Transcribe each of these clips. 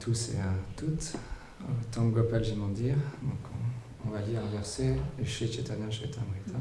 tous et à toutes. Tam Gopalji Mandir. Donc on va lire un verset du Shri Chaitanya Charitamrita.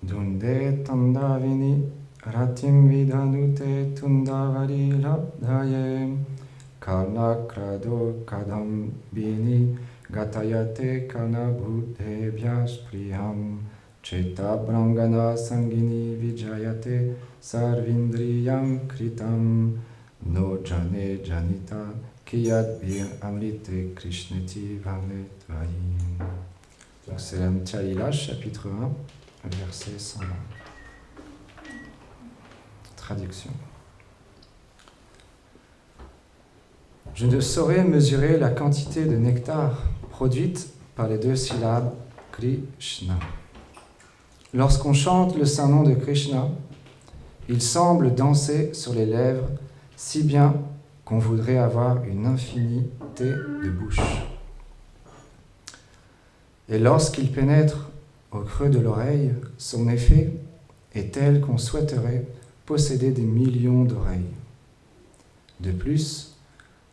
Dunde tandavini ratim vidhanute tundavari labdhaye karna krado kadam bini gatayate karna bhute vyaspriyam cheta brangana sangini vijayate sarvindriyam kritam no jane janita kiyad vir amrite krishneti vametvayim. Donc c'est la Mtya-lila, chapitre 1. Verset 120. Traduction. Je ne saurais mesurer la quantité de nectar produite par les deux syllabes Krishna. Lorsqu'on chante le saint nom de Krishna, il semble danser sur les lèvres si bien qu'on voudrait avoir une infinité de bouches. Et lorsqu'il pénètre au creux de l'oreille, son effet est tel qu'on souhaiterait posséder des millions d'oreilles. De plus,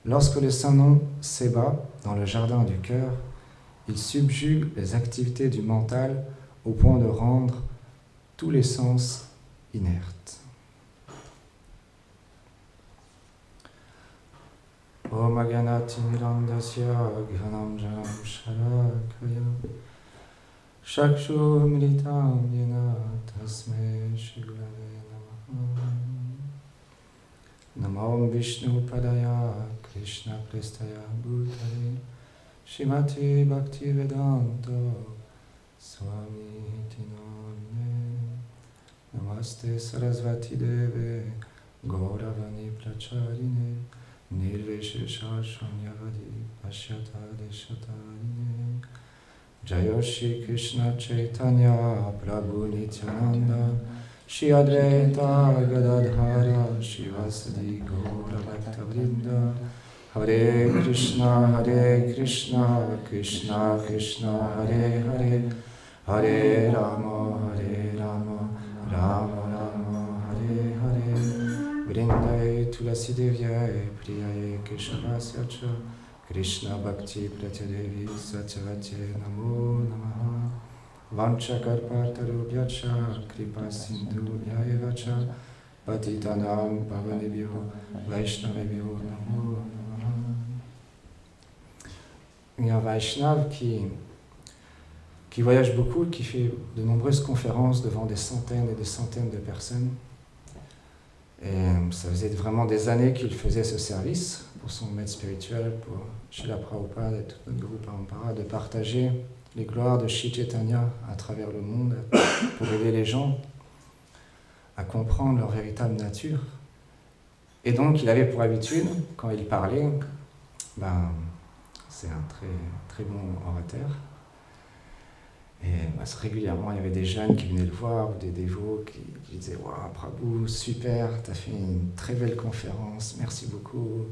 lorsque le Saint-Nom s'ébat dans le jardin du cœur, il subjugue les activités du mental au point de rendre tous les sens inertes. Om Aganati Mirandasya Ghanam Janam Sharakaya Shakshu Mritam Yena Tasme Shigulave Namaha Namo Vishnu Padaya Krishna Prestaya Bhutale Shrimati Bhakti Vedanto Swami Tinamine Namaste Sarasvati Deve Gauravani Pracharine Nirveshesha Shanyavadi Pashyata Deshatarine Jaya Shri Krishna Chaitanya Prabhu Nityananda Shri Advaita Gadadhara Shivasadi Gaura Bhaktavrinda Hare Krishna Krishna Krishna Hare Hare Hare Rama Rama Rama Hare Hare Vrindai Tulasi Devyaye Priyaye Keshavasya Cha Krishna Bhakti Pratyadevi Satyavate Namo Namaha Vanchakarpatarubhyacha Kripa Sindhu Vyayevacha Patitanam Pavanebhyo Vaishnavebhyo Namo Namaha. Il y a un Vaishnav qui voyage beaucoup, qui fait de nombreuses conférences devant des centaines et des centaines de personnes. Et ça faisait vraiment des années qu'il faisait ce service pour son maître spirituel, pour Srila Prabhupada et tout notre groupe Parampara, de partager les gloires de Shri Chaitanya à travers le monde pour aider les gens à comprendre leur véritable nature. Et donc il avait pour habitude, quand il parlait, c'est un très, très bon orateur. Et régulièrement, il y avait des jeunes qui venaient le voir, ou des dévots qui disaient « Waouh, Prabhu, super, tu as fait une très belle conférence, merci beaucoup,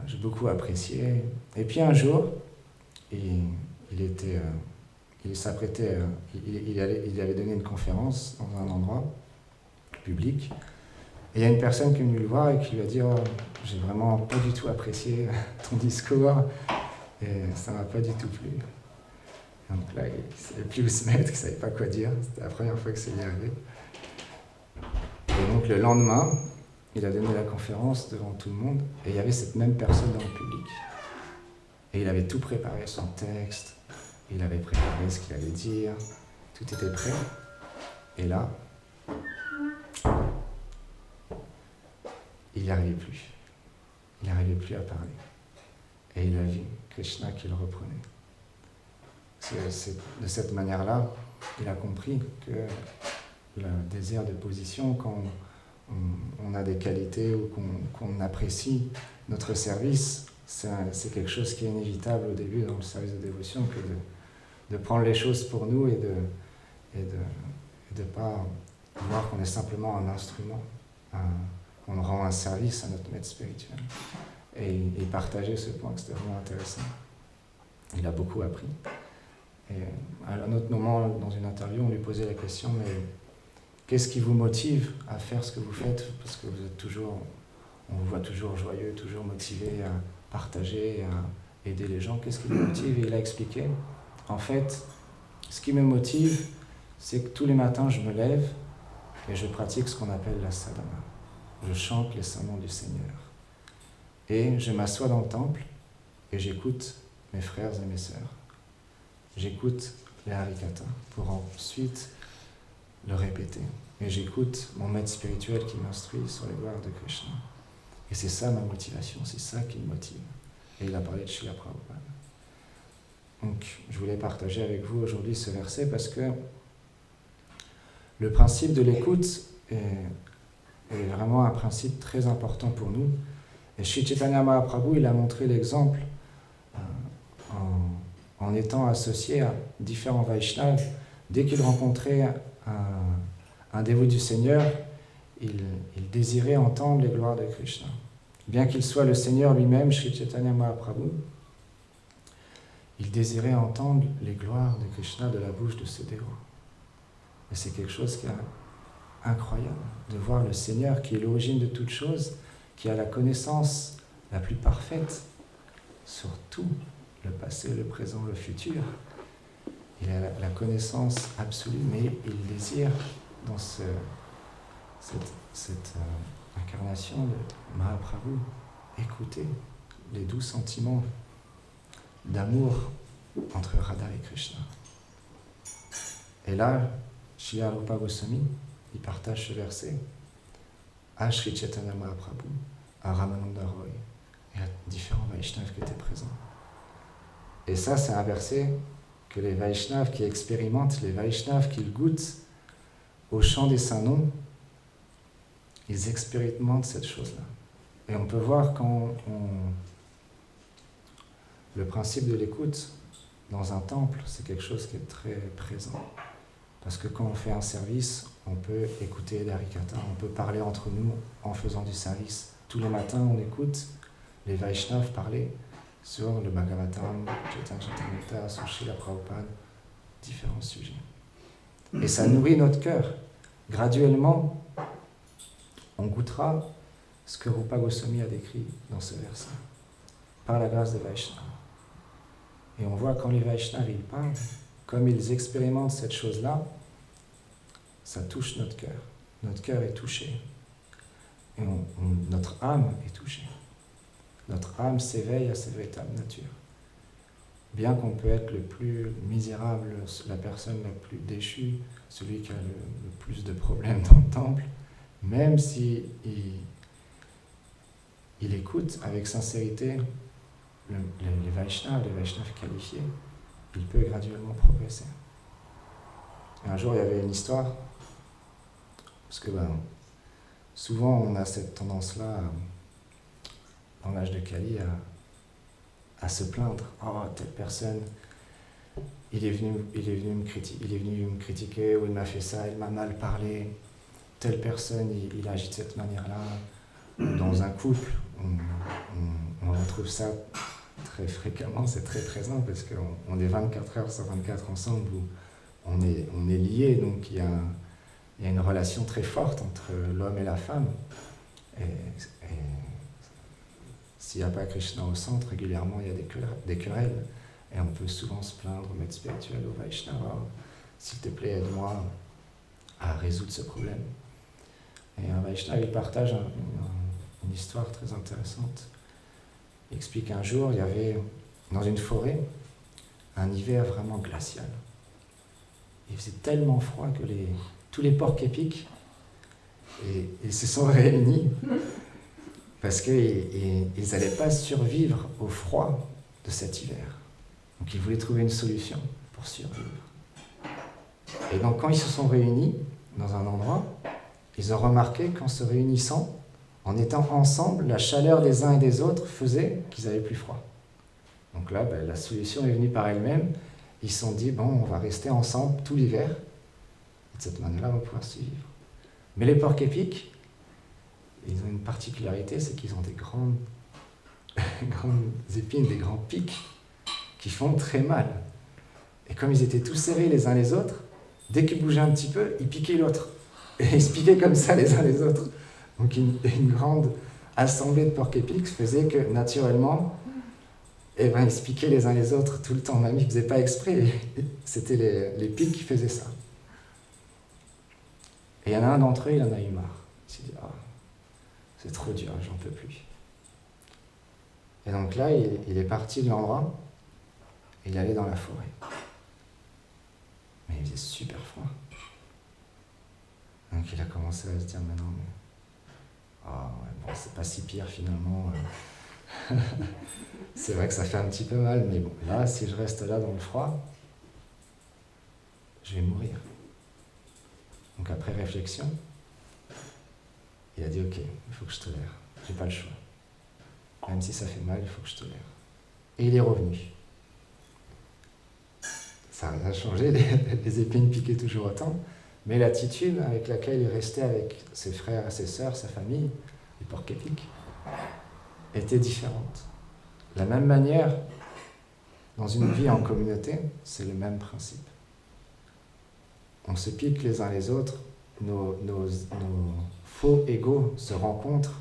j'ai beaucoup apprécié. » Et puis un jour, il avait donné une conférence dans un endroit public, et il y a une personne qui est venue le voir et qui lui a dit « Oh, j'ai vraiment pas du tout apprécié ton discours, et ça m'a pas du tout plu. » Donc là, il ne savait plus où se mettre, il ne savait pas quoi dire. C'était la première fois que ça lui arrivait. Et donc le lendemain, il a donné la conférence devant tout le monde, et il y avait cette même personne dans le public. Et il avait tout préparé, son texte, il avait préparé ce qu'il allait dire, tout était prêt. Et là, il n'y arrivait plus. Il n'arrivait plus à parler. Et il a vu Krishna qui le reprenait. C'est de cette manière-là, il a compris que le désir de position, quand on a des qualités ou qu'on apprécie notre service, c'est quelque chose qui est inévitable au début dans le service de dévotion, que de prendre les choses pour nous et de pas voir qu'on est simplement un instrument, qu'on rend un service à notre maître spirituel. Et partager ce point, c'était vraiment intéressant. Il a beaucoup appris. Et à un autre moment, dans une interview, on lui posait la question, mais qu'est-ce qui vous motive à faire ce que vous faites? Parce que vous êtes toujours, on vous voit toujours joyeux, toujours motivé à partager, à aider les gens. Qu'est-ce qui vous motive? Et il a expliqué, en fait, ce qui me motive, c'est que tous les matins, je me lève et je pratique ce qu'on appelle la sadhana. Je chante les saints noms du Seigneur. Et je m'assois dans le temple et j'écoute mes frères et mes sœurs. J'écoute les harikata pour ensuite le répéter. Et j'écoute mon maître spirituel qui m'instruit sur les gloires de Krishna. Et c'est ça ma motivation, c'est ça qui me motive. Et il a parlé de Srila Prabhupada. Donc, je voulais partager avec vous aujourd'hui ce verset parce que le principe de l'écoute est vraiment un principe très important pour nous. Et Sri Chaitanya Mahaprabhu, il a montré l'exemple en étant associé à différents Vaishnavas. Dès qu'il rencontrait un dévot du Seigneur, il désirait entendre les gloires de Krishna. Bien qu'il soit le Seigneur lui-même, Sri Chaitanya Mahaprabhu, il désirait entendre les gloires de Krishna de la bouche de ce dévot. Et c'est quelque chose qui est incroyable, de voir le Seigneur qui est l'origine de toutes choses, qui a la connaissance la plus parfaite sur tout, le passé, le présent, le futur. Il a la connaissance absolue, mais il désire dans cette incarnation de Mahaprabhu écouter les doux sentiments d'amour entre Radha et Krishna. Et là, Srila Rupa Goswami, il partage ce verset à Sri Chaitanya Mahaprabhu, à Ramananda Roy et à différents Vaishnavas qui étaient présents. Et ça, c'est un verset que les Vaishnavas qui expérimentent, les Vaishnavas qui goûtent au chant des saints noms, ils expérimentent cette chose-là. Et on peut voir le principe de l'écoute dans un temple, c'est quelque chose qui est très présent. Parce que quand on fait un service, on peut écouter des harikata, on peut parler entre nous en faisant du service. Tous les matins, on écoute les Vaishnavas parler sur le Bhagavatam, Chaitanya Charitamrita, sur Srila Prabhupada, différents sujets. Et ça nourrit notre cœur. Graduellement, on goûtera ce que Rupa Goswami a décrit dans ce verset, par la grâce des Vaishnavas. Et on voit quand les Vaishnavas ils parlent, comme ils expérimentent cette chose-là, ça touche notre cœur. Notre cœur est touché. Et notre âme est touchée. Notre âme s'éveille à sa véritable nature. Bien qu'on peut être le plus misérable, la personne la plus déchue, celui qui a le plus de problèmes dans le temple, même si il écoute avec sincérité les Vaishnavas qualifiés, il peut graduellement progresser. Et un jour, il y avait une histoire, parce que souvent on a cette tendance-là, dans l'âge de Kali, à se plaindre. Oh, telle personne, il est venu me critiquer, ou il m'a fait ça, il m'a mal parlé. Telle personne, il agit de cette manière-là. Dans un couple, on retrouve ça très fréquemment, c'est très présent, parce qu'on est 24 heures sur 24 ensemble, où on est liés, donc il y a une relation très forte entre l'homme et la femme. Et s'il n'y a pas Krishna au centre, régulièrement il y a des querelles. Et on peut souvent se plaindre au maître spirituel, au Vaishnava, s'il te plaît, aide-moi à résoudre ce problème. Et un Vaishnava, il partage une histoire très intéressante. Il explique qu'un jour, il y avait dans une forêt un hiver vraiment glacial. Il faisait tellement froid que tous les porcs-épics ils se sont réunis parce qu'ils n'allaient pas survivre au froid de cet hiver. Donc ils voulaient trouver une solution pour survivre. Et donc quand ils se sont réunis dans un endroit, ils ont remarqué qu'en se réunissant, en étant ensemble, la chaleur des uns et des autres faisait qu'ils avaient plus froid. Donc là, la solution est venue par elle-même. Ils se sont dit, bon, on va rester ensemble tout l'hiver. Et de cette manière-là, on va pouvoir survivre. Mais les porcs-épics, ils ont une particularité, c'est qu'ils ont des grandes épines, des grands pics qui font très mal. Et comme ils étaient tous serrés les uns les autres, dès qu'ils bougeaient un petit peu, ils piquaient l'autre. Et ils se piquaient comme ça les uns les autres. Donc une grande assemblée de porcs-épics faisait que, naturellement, ils se piquaient les uns les autres tout le temps. Même ils ne faisaient pas exprès. C'était les pics qui faisaient ça. Et il y en a un d'entre eux, il en a eu marre. Il s'est dit, c'est trop dur, j'en peux plus. Et donc là, il est parti de l'endroit, et il allait dans la forêt. Mais il faisait super froid. Donc il a commencé à se dire, mais non, c'est pas si pire finalement. C'est vrai que ça fait un petit peu mal, mais bon, là, si je reste là dans le froid, je vais mourir. Donc après réflexion, il a dit, ok, il faut que je tolère, j'ai pas le choix. Même si ça fait mal, il faut que je tolère. Et il est revenu. Ça a changé, les épines piquaient toujours autant, mais l'attitude avec laquelle il restait avec ses frères et ses sœurs, sa famille, les porcs-épics, était différente. De la même manière, dans une vie en communauté, c'est le même principe. On se pique les uns les autres, nos faux égos se rencontrent,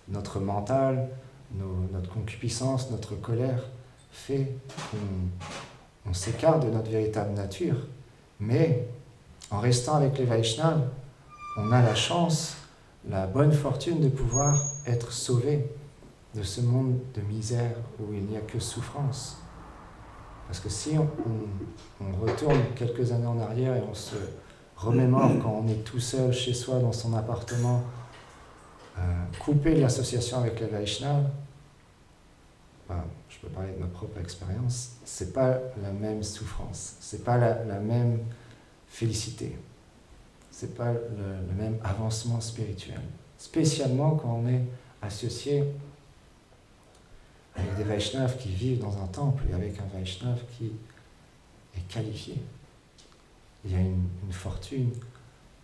notre mental, notre concupiscence, notre colère fait qu'on s'écarte de notre véritable nature, mais en restant avec les Vaishnavas, on a la chance, la bonne fortune de pouvoir être sauvé de ce monde de misère où il n'y a que souffrance. Parce que si on retourne quelques années en arrière et on se remémore quand on est tout seul chez soi dans son appartement, coupé de l'association avec les Vaishnavas, je peux parler de ma propre expérience, c'est pas la même souffrance, c'est pas la même félicité, c'est pas le même avancement spirituel. Spécialement quand on est associé avec des Vaishnavas qui vivent dans un temple et avec un Vaishnava qui est qualifié. Il y a une fortune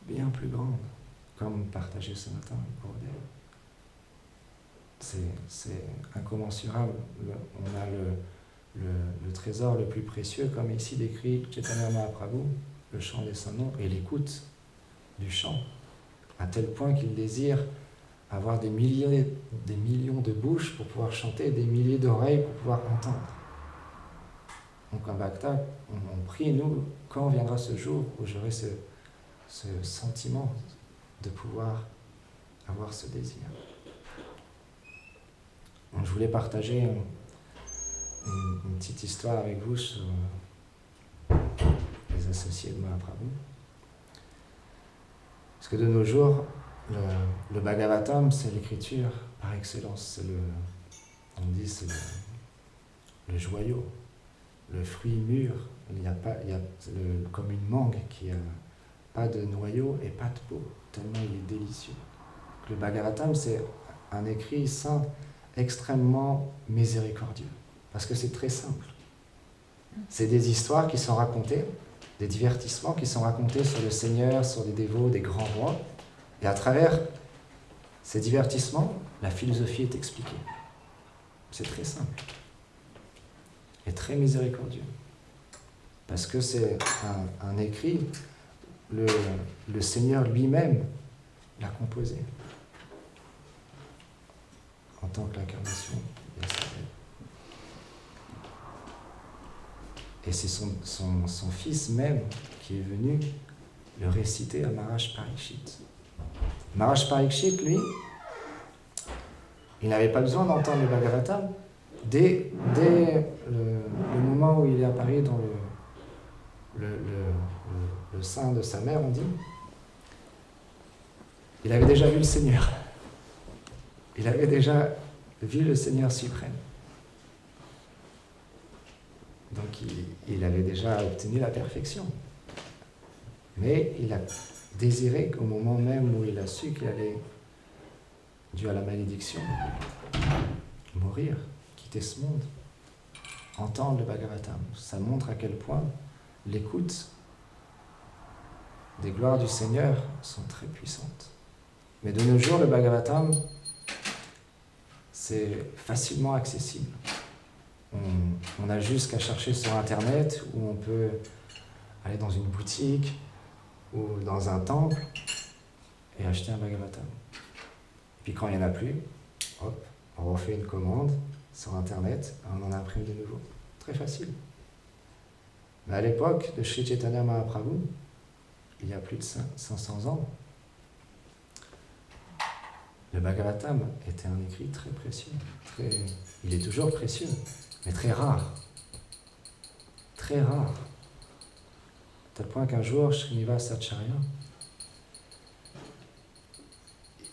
bien plus grande, comme partagé ce matin avec Gurudev. C'est incommensurable. On a le trésor le plus précieux, comme ici décrit Chaitanya Mahaprabhu, le chant des saints noms et l'écoute du chant, à tel point qu'il désire avoir des millions de bouches pour pouvoir chanter, des milliers d'oreilles pour pouvoir entendre. Donc en Bhakta, on prie, nous, quand viendra ce jour où j'aurai ce sentiment de pouvoir avoir ce désir. Donc, je voulais partager une petite histoire avec vous sur les associés de Mahaprabhu. Parce que de nos jours, le Bhagavatam, c'est l'écriture par excellence. On dit c'est le joyau, le fruit mûr. Comme une mangue qui n'a pas de noyau et pas de peau, tellement il est délicieux. Le Bhagavatam, c'est un écrit saint extrêmement miséricordieux, parce que c'est très simple. C'est des histoires qui sont racontées, des divertissements qui sont racontés sur le Seigneur, sur les dévots, des grands rois, et à travers ces divertissements, la philosophie est expliquée. C'est très simple et très miséricordieux, parce que c'est un écrit, le Seigneur lui-même l'a composé en tant que l'incarnation. Et c'est son fils même qui est venu le réciter à Maharaj Parikshit. Maharaj Parikshit, lui, il n'avait pas besoin d'entendre le Bhagavatam. Dès le moment où il est apparu dans le sein de sa mère, on dit, il avait déjà vu le Seigneur. Il avait déjà vu le Seigneur suprême. Donc il avait déjà obtenu la perfection. Mais désirer qu'au moment même où il a su qu'il allait, dû à la malédiction, mourir, quitter ce monde, entendre le Bhagavatam. Ça montre à quel point l'écoute des gloires du Seigneur sont très puissantes. Mais de nos jours, le Bhagavatam, c'est facilement accessible. On a juste qu'à chercher sur Internet, où on peut aller dans une boutique ou dans un temple et acheter un Bhagavatam. Et puis quand il n'y en a plus, hop, on refait une commande sur Internet et on en imprime de nouveau. Très facile. Mais à l'époque de Sri Chaitanya Mahaprabhu, il y a plus de 500 ans, le Bhagavatam était un écrit très précieux. Il est toujours précieux, mais très rare. Très rare. À tel point qu'un jour, Srinivasa Acharya,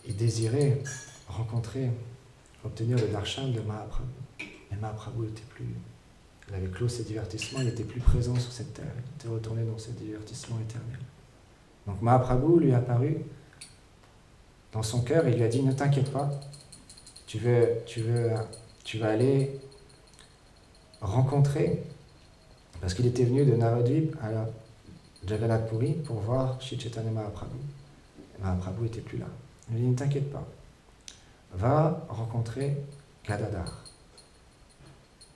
il désirait rencontrer, obtenir le darshan de Mahaprabhu. Mais Mahaprabhu n'était plus... Il avait clos ses divertissements, il n'était plus présent sur cette terre. Il était retourné dans ses divertissements éternels. Donc Mahaprabhu lui est apparu dans son cœur et il lui a dit « Ne t'inquiète pas, tu vas aller rencontrer... » Parce qu'il était venu de Navadvip à Jagannath Puri pour voir Sri Chaitanya Mahaprabhu. Et Mahaprabhu n'était plus là. Il lui dit « Ne t'inquiète pas, va rencontrer Gadadhar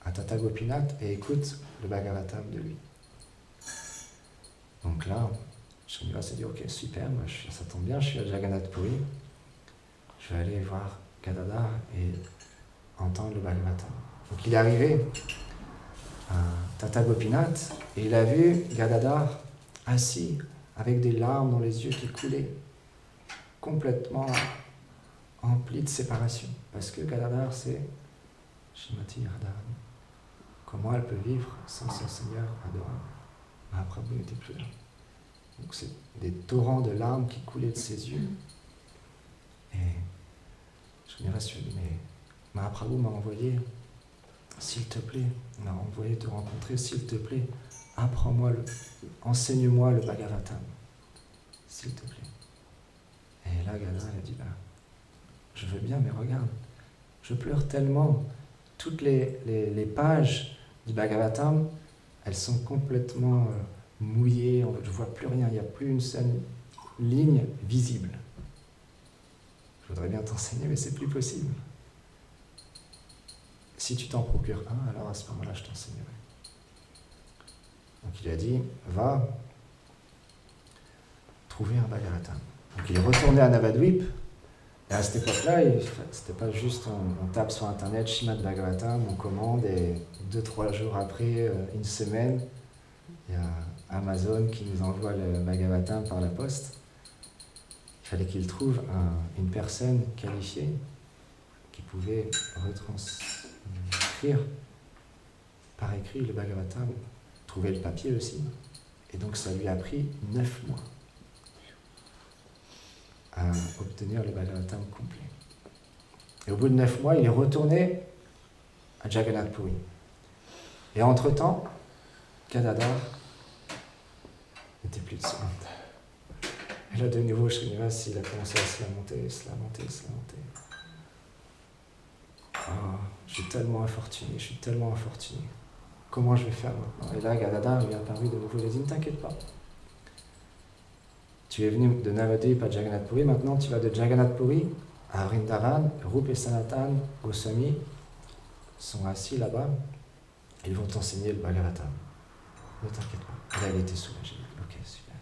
à Tata Gopinath et écoute le Bhagavatam de lui. » Donc là, Srinivas s'est dit « Ok, super, moi, ça tombe bien, je suis à Jagannath Puri. Je vais aller voir Gadadhar et entendre le Bhagavatam. » Donc il est arrivé à Tata Gopinath et il a vu Gadadhar assis avec des larmes dans les yeux qui coulaient, complètement empli de séparation. Parce que Gadadhar, c'est Srimati Radharani. Comment elle peut vivre sans son Seigneur adorable? Mahaprabhu n'était plus là. Donc c'est des torrents de larmes qui coulaient de ses yeux. Et Srinivas lui a dit, mais Mahaprabhu m'a envoyé, s'il te plaît, m'a envoyé te rencontrer, s'il te plaît, enseigne-moi le Bhagavatam, s'il te plaît. Et là, Gadadhar a dit, je veux bien, mais regarde, je pleure tellement. Toutes les pages du Bhagavatam, elles sont complètement mouillées, je ne vois plus rien, il n'y a plus une seule ligne visible. Je voudrais bien t'enseigner, mais c'est plus possible. Si tu t'en procures un, alors à ce moment-là, je t'enseignerai. Donc il lui a dit, va trouver un Bhagavatam. Donc il est retourné à Navadvip, et à cette époque-là, c'était pas juste on tape sur Internet, Shrimad Bhagavatam, on commande, et 2-3 jours après, une semaine, il y a Amazon qui nous envoie le Bhagavatam par la poste. Il fallait qu'il trouve une personne qualifiée qui pouvait retranscrire par écrit le Bhagavatam, trouver le papier aussi. Et donc ça lui a pris 9 mois à obtenir le Bhagavatam complet. Et au bout de 9 mois, il est retourné à Jagannath Puri. Et entre-temps, Gadadhar n'était plus de ce monde. Et là, de nouveau, Srinivas, il a commencé à se lamenter. Oh, je suis tellement infortuné. Comment je vais faire maintenant? Et là, Gadadhar lui est apparu de nouveau. Il a dit, ne t'inquiète pas. Tu es venu de Navadvip à Jagannath Puri, maintenant tu vas de Jagannath Puri à Vrindavan. Rupa et Sanatan Goswami sont assis là-bas et ils vont t'enseigner le Bhagavatam. Ne t'inquiète pas. Et là, il était soulagé. Ok, super.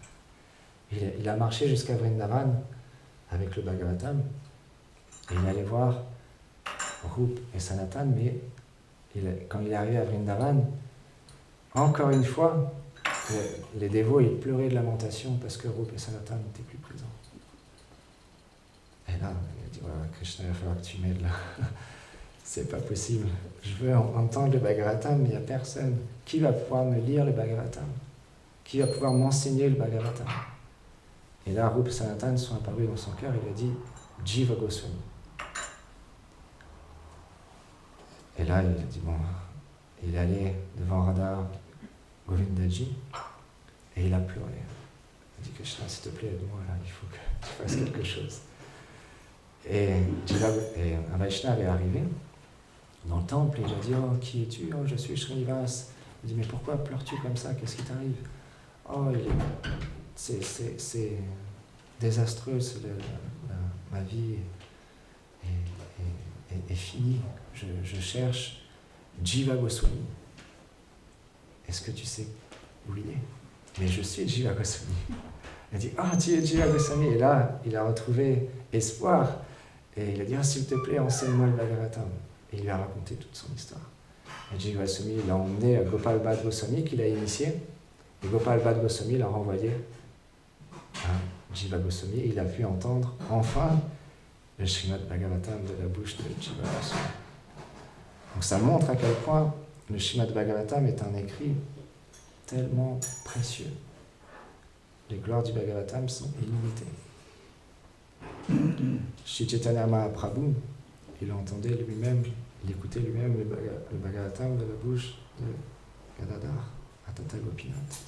Il a marché jusqu'à Vrindavan avec le Bhagavatam et il allait voir Rupa et Sanatan, mais quand il est arrivé à Vrindavan, encore une fois, les dévots, ils pleuraient de lamentation parce que Rupa et Sanatan n'étaient plus présents. Et là, il a dit, voilà, Krishna, il va falloir que tu m'aides là. C'est pas possible. Je veux entendre le Bhagavatam, mais il n'y a personne. Qui va pouvoir me lire le Bhagavatam? Qui va pouvoir m'enseigner le Bhagavatam? Et là, Rupa et Sanatan sont apparus dans son cœur, il a dit, Jiva Goswami. Et là, il a dit, bon, il est allé devant Radha Govindaji et il a pleuré. Il dit Krishna, s'il te plaît, aide-moi là, il faut que tu fasses quelque chose. Et un Vaishnava est arrivé dans le temple et il a dit oh, qui es-tu? Oh, je suis Srinivas. Il dit mais pourquoi pleures-tu comme ça? Qu'est-ce qui t'arrive? Oh, c'est désastreux, ma vie est finie. Je cherche Jiva Goswami. Est-ce que tu sais où il est? Mais je suis Jiva Goswami. Il dit ah, tu es Jiva Goswami. Et là, il a retrouvé espoir. Et il a dit ah, s'il te plaît, enseigne-moi le Bhagavatam. Et il lui a raconté toute son histoire. Et Jiva Goswami l'a emmené à Gopal Bhatt Goswami, qui l'a initié. Et Gopal Bhatt Goswami l'a renvoyé à Jiva Goswami. Et il a pu entendre enfin le Srimad Bhagavatam de la bouche de Jiva Goswami. Donc ça montre à quel point le Srimad Bhagavatam est un écrit tellement précieux. Les gloires du Bhagavatam sont illimitées. Shri Chaitanya Mahaprabhu, il entendait lui-même, il écoutait lui-même le Bhagavatam de la bouche de Gadadhar, Atata Gopinath.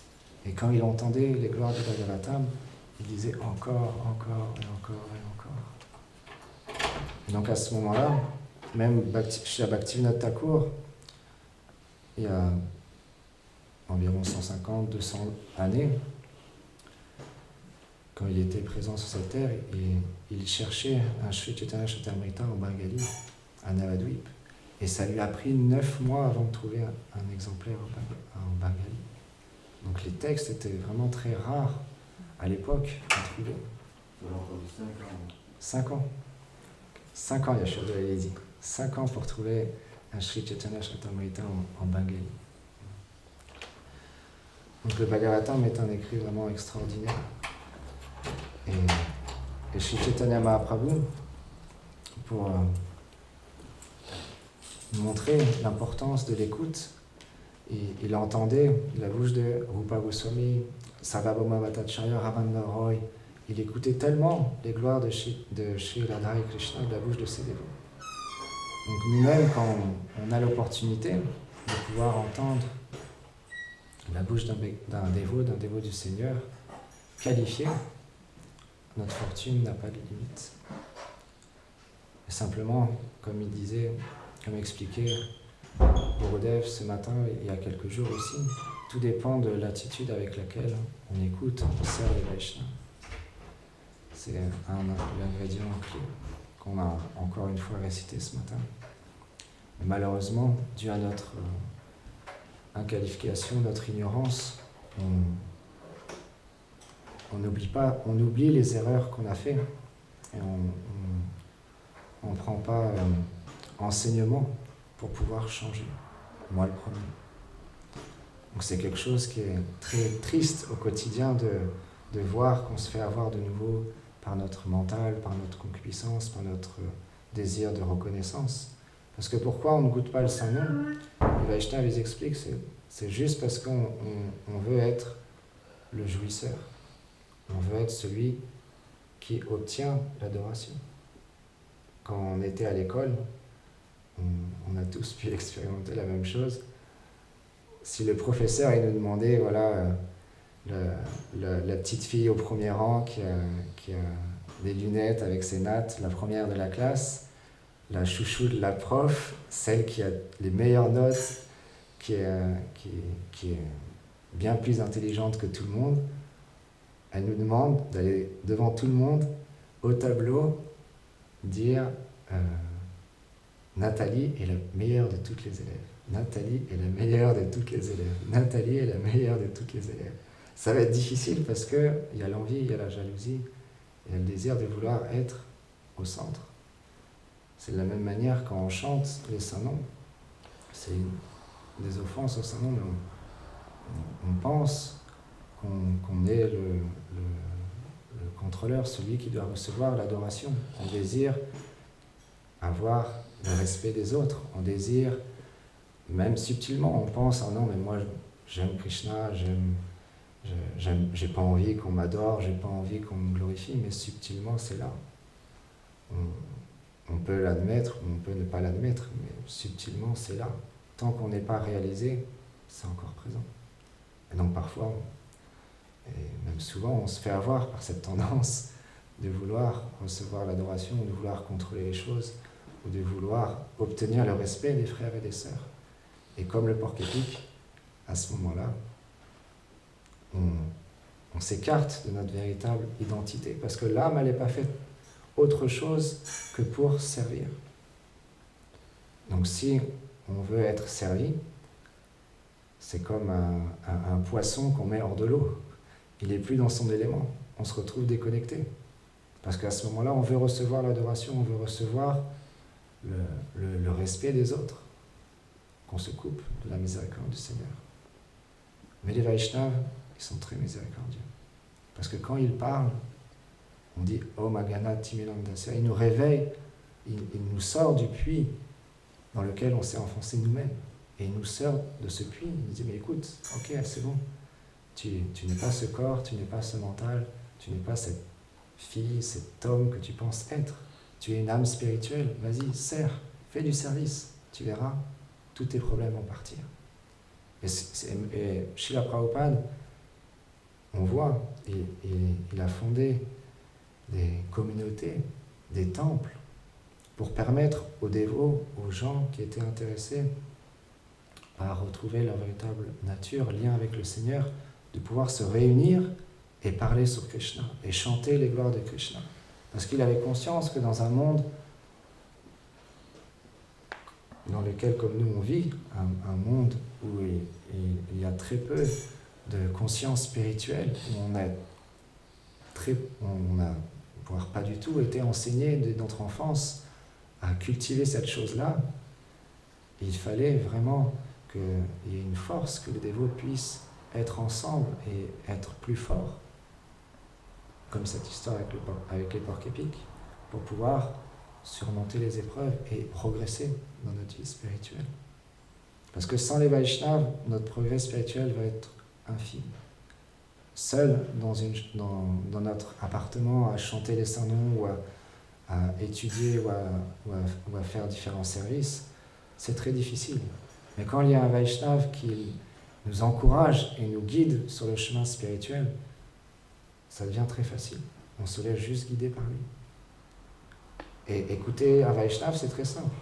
Et quand il entendait les gloires du Bhagavatam, il disait encore, encore et encore et encore. Et donc à ce moment-là, même chez Bhaktivinoda Thakur, il y a environ 150-200 années, quand il était présent sur cette terre, il cherchait un Sri Chaitanya Charitamrita en Bengali, à Navadvip. Et ça lui a pris 9 mois avant de trouver un exemplaire en Bengali. Donc les textes étaient vraiment très rares à l'époque à trouver. Ça a entendu 5 ans. 5 ans. 5 ans, Yashoda avait dit. 5 ans pour trouver un Sri Chaitanya Charitamrita en Bengali. Donc le Bhagavatam est un écrit vraiment extraordinaire. Et Sri Chaitanya Mahaprabhu, pour montrer l'importance de l'écoute, il entendait la bouche de Rupa Goswami, Sarvabhauma Bhattacharya, Ramananda Roy. Il écoutait tellement les gloires de Sri Radha et Krishna de la bouche de ses dévots. Donc nous-mêmes, quand on a l'opportunité de pouvoir entendre la bouche d'un dévot du Seigneur, qualifié, notre fortune n'a pas de limite. Et simplement, comme il disait, comme expliquait Gurudev ce matin, il y a quelques jours aussi, tout dépend de l'attitude avec laquelle on écoute, on sert les Vaishnavas. C'est l'ingrédient clé qu'on a encore une fois récité ce matin. Et malheureusement, dû à notre inqualification, notre ignorance, on oublie les erreurs qu'on a faites et on ne prend pas enseignement pour pouvoir changer. Moi le premier. Donc c'est quelque chose qui est très triste au quotidien de voir qu'on se fait avoir de nouveau par notre mental, par notre concupiscence, par notre désir de reconnaissance. Parce que pourquoi on ne goûte pas le Saint-Nom? Les Vaishnavas les expliquent, c'est juste parce qu'on veut être le jouisseur. On veut être celui qui obtient l'adoration. Quand on était à l'école, on a tous pu expérimenter la même chose. Si le professeur il nous demandait, voilà, la petite fille au premier rang qui a des lunettes avec ses nattes, la première de la classe, la chouchou de la prof, celle qui a les meilleures notes, qui est bien plus intelligente que tout le monde, elle nous demande d'aller devant tout le monde, au tableau, dire Nathalie est la meilleure de toutes les élèves. Nathalie est la meilleure de toutes les élèves. Nathalie est la meilleure de toutes les élèves. Ça va être difficile parce qu'il y a l'envie, il y a la jalousie, il y a le désir de vouloir être au centre. C'est de la même manière quand on chante les saints noms. C'est des offenses au saint nom, mais on pense qu'on est le contrôleur, celui qui doit recevoir l'adoration. On désire avoir le respect des autres. On désire, même subtilement, on pense, ah non, mais moi j'aime Krishna, j'ai pas envie qu'on m'adore, j'ai pas envie qu'on me glorifie, mais subtilement c'est là. On peut l'admettre, ou on peut ne pas l'admettre, mais subtilement c'est là. Tant qu'on n'est pas réalisé, c'est encore présent. Et donc parfois, Et même souvent, on se fait avoir par cette tendance de vouloir recevoir l'adoration, de vouloir contrôler les choses, ou de vouloir obtenir le respect des frères et des sœurs. Et comme le porc-épic, à ce moment-là, on s'écarte de notre véritable identité, parce que l'âme, elle n'est pas faite autre chose que pour servir. Donc si on veut être servi, c'est comme un poisson qu'on met hors de l'eau. Il n'est plus dans son élément. On se retrouve déconnecté. Parce qu'à ce moment-là, on veut recevoir l'adoration, on veut recevoir le respect des autres. Qu'on se coupe de la miséricorde du Seigneur. Mais les Vaishnavas, ils sont très miséricordieux. Parce que quand ils parlent, on dit « Oh Magana Timilandasya », il nous réveille, il nous sort du puits dans lequel on s'est enfoncé nous-mêmes. Et il nous sort de ce puits, il nous dit « Mais écoute, ok, c'est bon, tu n'es pas ce corps, tu n'es pas ce mental, tu n'es pas cette fille, cet homme que tu penses être. Tu es une âme spirituelle, vas-y, sers, fais du service, tu verras, tous tes problèmes vont partir. » Et Srila Prabhupada, on voit, il a fondé des communautés, des temples, pour permettre aux dévots, aux gens qui étaient intéressés à retrouver leur véritable nature, lien avec le Seigneur, de pouvoir se réunir et parler sur Krishna, et chanter les gloires de Krishna. Parce qu'il avait conscience que dans un monde dans lequel, comme nous, on vit, un monde où il y a très peu de conscience spirituelle, où on a, voire pas du tout, été enseigné dès notre enfance à cultiver cette chose-là. Il fallait vraiment qu'il y ait une force, que les dévots puissent être ensemble et être plus forts, comme cette histoire avec les porcs-épics, pour pouvoir surmonter les épreuves et progresser dans notre vie spirituelle. Parce que sans les Vaishnavas, notre progrès spirituel va être infime. Seul dans notre appartement à chanter les saints noms ou à étudier ou à faire différents services, c'est très difficile. Mais quand il y a un Vaishnava qui nous encourage et nous guide sur le chemin spirituel, ça devient très facile. On se laisse juste guider par lui. Et écouter un Vaishnava, c'est très simple.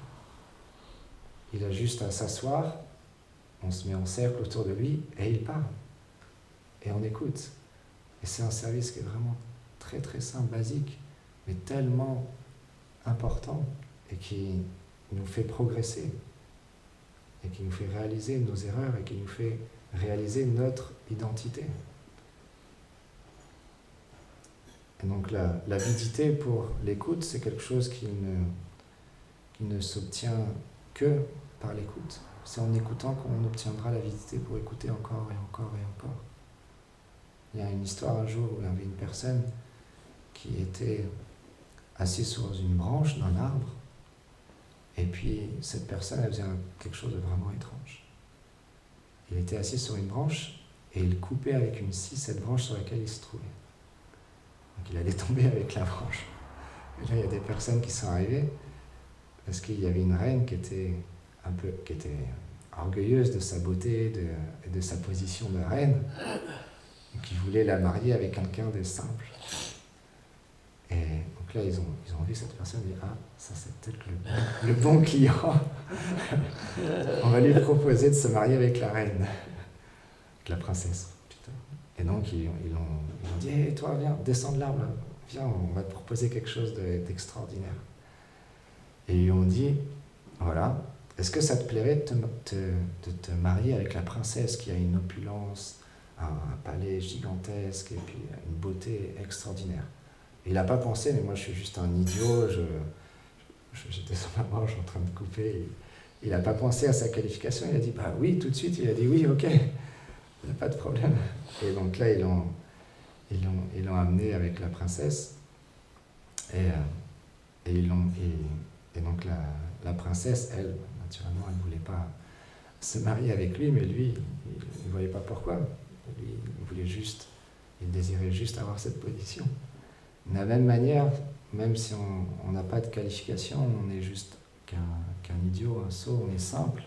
Il a juste à s'asseoir, on se met en cercle autour de lui et il parle. Et on écoute. Et c'est un service qui est vraiment très très simple, basique, mais tellement important et qui nous fait progresser et qui nous fait réaliser nos erreurs et qui nous fait réaliser notre identité. Et donc l'avidité pour l'écoute, c'est quelque chose qui ne s'obtient que par l'écoute. C'est en écoutant qu'on obtiendra l'avidité pour écouter encore et encore et encore. Il y a une histoire un jour où il y avait une personne qui était assise sur une branche d'un arbre, et puis cette personne, elle faisait quelque chose de vraiment étrange. Il était assis sur une branche et il coupait avec une scie cette branche sur laquelle il se trouvait. Donc il allait tomber avec la branche. Et là, il y a des personnes qui sont arrivées parce qu'il y avait une reine qui était orgueilleuse de sa beauté et de sa position de reine, et qui voulait la marier avec quelqu'un de simple. Et donc là, ils ont vu cette personne et dit « Ah, ça c'est peut-être le bon client. On va lui proposer de se marier avec la reine, avec la princesse. » Et donc, ils ont dit « Hé, toi, viens, descends de l'arbre, là. Viens, on va te proposer quelque chose d'extraordinaire. » Et ils lui ont dit « Voilà, est-ce que ça te plairait de te marier avec la princesse qui a une opulence, un palais gigantesque et puis une beauté extraordinaire ?» Et il n'a pas pensé, mais moi je suis juste un idiot, j'étais sur ma branche en train de couper. Il n'a pas pensé à sa qualification, il a dit « Bah oui, tout de suite, il a dit oui, ok. » Il n'y a pas de problème. Et donc là, ils l'ont amené avec la princesse. Et donc la princesse, elle, naturellement, elle ne voulait pas se marier avec lui, mais lui, il ne voyait pas pourquoi. Lui, il désirait juste avoir cette position. De la même manière, même si on n'a pas de qualification, on est juste qu'un idiot, un sot, on est simple.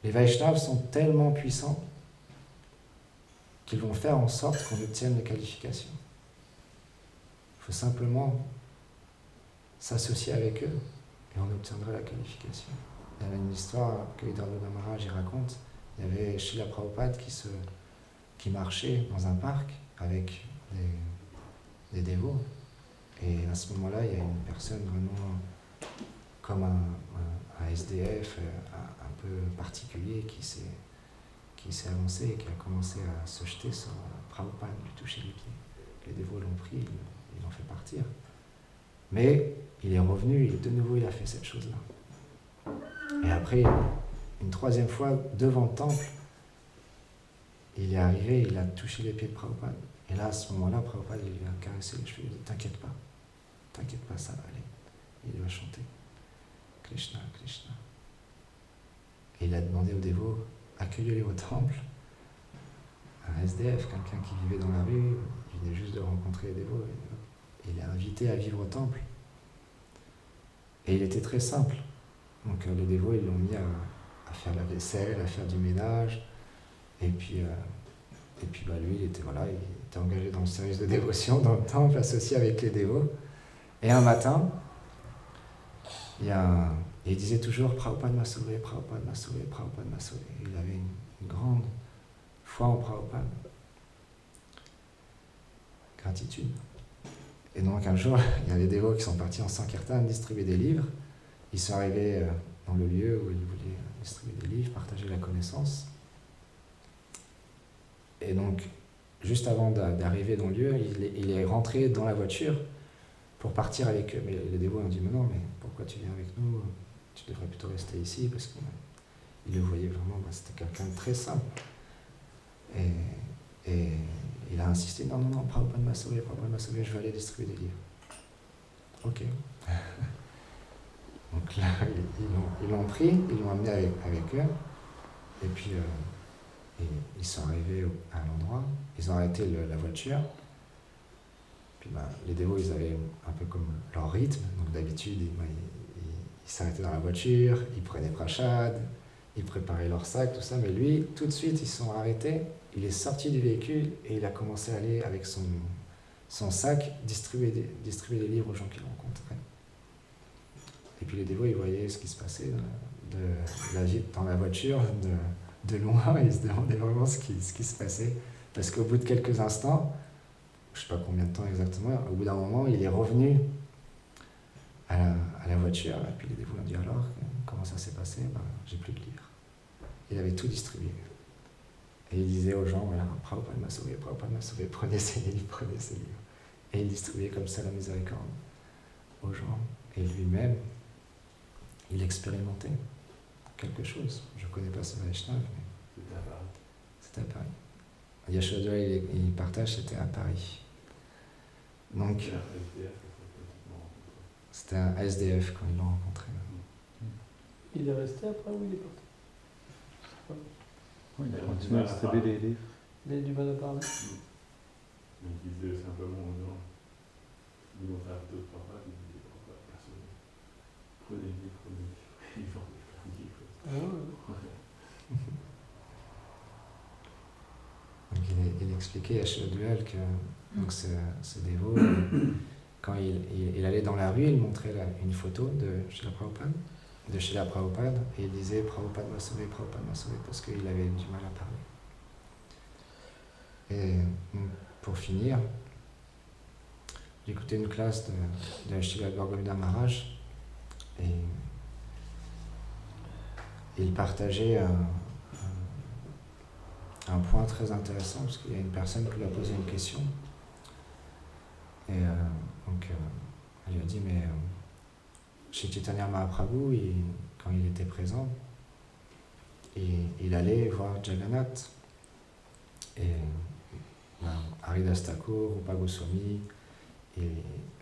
Les Vaishnavas sont tellement puissants qu'ils vont faire en sorte qu'on obtienne les qualifications. Il faut simplement s'associer avec eux et on obtiendra la qualification. Il y a une histoire que Hridayodhana Maharaj raconte. Il y avait Srila Prabhupada qui marchait dans un parc avec des dévots. Et à ce moment-là, il y a une personne vraiment comme un SDF un peu particulier qui s'est avancé et qui a commencé à se jeter sur Prabhupada, lui toucher les pieds. Les dévots l'ont pris, ils l'ont fait partir. Mais il est revenu et de nouveau il a fait cette chose-là. Et après, une troisième fois, devant le temple, il est arrivé, il a touché les pieds de Prabhupada. Et là, à ce moment-là, Prabhupada il lui a caressé les cheveux, il lui a dit « T'inquiète pas, ça va aller. » Il lui a chanté « Krishna, Krishna ». Et il a demandé aux dévots « Accueillez-les au temple ». Un SDF, quelqu'un qui vivait dans la rue, il venait juste de rencontrer les dévots. Et il est invité à vivre au temple. Et il était très simple. Donc les dévots, ils l'ont mis à faire la vaisselle, à faire du ménage. Et puis lui, il était engagé dans le service de dévotion dans le temple, associé avec les dévots. Et un matin, il disait toujours « Prabhupada m'a sauvé, Prabhupada m'a sauvé, Prabhupada m'a sauvé ». Il avait une grande foi en Prabhupada. Gratitude. Et donc un jour, il y a des dévots qui sont partis en Sankirtan distribuer des livres. Ils sont arrivés dans le lieu où ils voulaient distribuer des livres, partager la connaissance. Et donc, juste avant d'arriver dans le lieu, il est rentré dans la voiture pour partir avec eux. Mais les dévots ont dit « Mais non, mais pourquoi tu viens avec nous? Tu devrais plutôt rester ici. » Parce qu'ils le voyaient vraiment, c'était quelqu'un de très simple. Et il a insisté « Non, Prabhupada m'a sauvé, je vais aller distribuer des livres. » Ok. Donc là, ils l'ont pris, ils l'ont amené avec eux. Et puis, ils sont arrivés à l'endroit, ils ont arrêté la voiture. Puis les dévots, ils avaient un peu comme leur rythme. Donc d'habitude, ils s'arrêtaient dans la voiture, ils prenaient prashad, ils préparaient leur sac, tout ça. Mais lui, tout de suite, ils sont arrêtés. Il est sorti du véhicule et il a commencé à aller avec son sac distribuer des livres aux gens qu'il rencontrait. Et puis les dévots, ils voyaient ce qui se passait dans la voiture, de loin, ils se demandaient vraiment ce qui se passait. Parce qu'au bout de quelques instants, je ne sais pas combien de temps exactement, au bout d'un moment, il est revenu à la voiture. Et puis les dévots ont dit alors, comment ça s'est passé? J'ai plus de livres. Il avait tout distribué. Et il disait aux gens, voilà, Prabhupada m'a sauvé, prenez ces livres. Et il distribuait comme ça la miséricorde aux gens. Et lui-même, il expérimentait quelque chose. Je ne connais pas ce Vaishnava, mais c'était à Paris. Yashoda, il partage, c'était à Paris. Donc, c'était un SDF quand ils l'ont rencontré. Il est resté après ou il est parti? Oui, il a continué à distribuer des livres. Il a du mal à parler. Donc il disait simplement aux gens, nous on fait un peu de papa, il disait papa, personne. Prenez le livre, il vendait plein de livres. Ah ouais. Donc il expliquait à Shadduel que donc ce dévot, quand il allait dans la rue, il montrait une photo de Srila Prabhupada, et il disait Prabhupada m'a sauvé, parce qu'il avait du mal à parler. Et pour finir, j'ai écouté une classe de Srila Gaur-Govinda Maharaj, et il partageait un point très intéressant, parce qu'il y a une personne qui lui a posé une question. Et elle lui a dit, mais chez Chaitanya Mahaprabhu, quand il était présent, il allait voir Jagannath. Et Haridas Thakur, Rupa Goswami, et